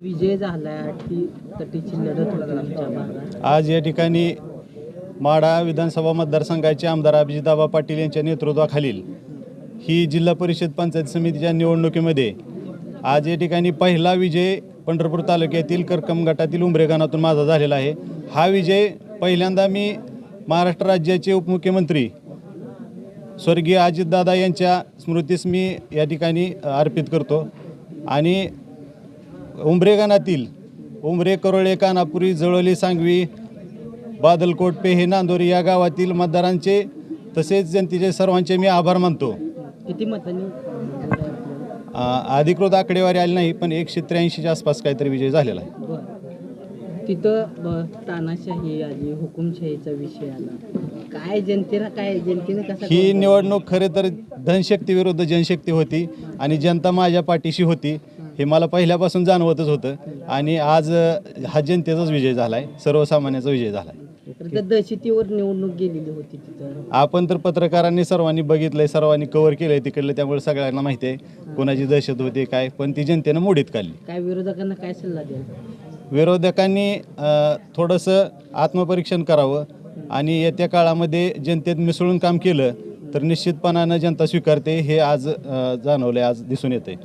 विजय झाला तटीची लढत होती तुमच्या भागात. आज या ठिकाणी माढा विधानसभा मतदारसंघाचे आमदार अभिजितआबा पाटील यांच्या नेतृत्वाखालील ही जिल्हा परिषद पंचायत समितीच्या निवडणुकीमध्ये आज या ठिकाणी पहिला विजय पंढरपूर तालुक्यातील करकम गटातील उंबरे गावातून माझा झालेला आहे. हा विजय पहिल्यांदा मी महाराष्ट्र राज्याचे उपमुख्यमंत्री स्वर्गीय अजितदादा यांच्या स्मृतीस मी या ठिकाणी अर्पित करतो. आणि उंबरे गावातील उंबरे, करोळे, कानापुरी, जळोली, सांगवी, बादलकोट, पेहे, नांदोरी या गावातील मतदारांचे तसेच जनतेचे सर्वांचे मी आभार मानतो. किती मतांनी? अधिकृत आकडेवारी आली नाही, पण 183च्या आसपास काहीतरी विजय झालेला आहे. तिथं तानाशाही आली, हुकुमशाहीचा विषय आला. जनतेनं कसा ही निवडणूक खरे तर धनशक्ती विरुद्ध जनशक्ती होती आणि जनता माझ्या पाठीशी होती हे मला पहिल्यापासून जाणवतच होतं. आणि आज हा जनतेचाच विजय झाला आहे, सर्वसामान्याचा विजय झाला आहे. दहशतीवर निवडणूक गेलेली होती तिथं. आपण तर पत्रकारांनी सर्वांनी बघितलंय, सर्वांनी कव्हर केलंय तिकडलं, त्यामुळे सगळ्यांना माहिती आहे कोणाची दहशत होती काय, पण ती जनतेनं मोडीत काढली. काय विरोधकांना काय सल्ला द्याल? विरोधकांनी थोडंसं आत्मपरीक्षण करावं आणि येत्या काळामध्ये जनतेत मिसळून काम केलं तर निश्चितपणानं जनता स्वीकारते हे आज जाणवलंय, आज दिसून येतंय.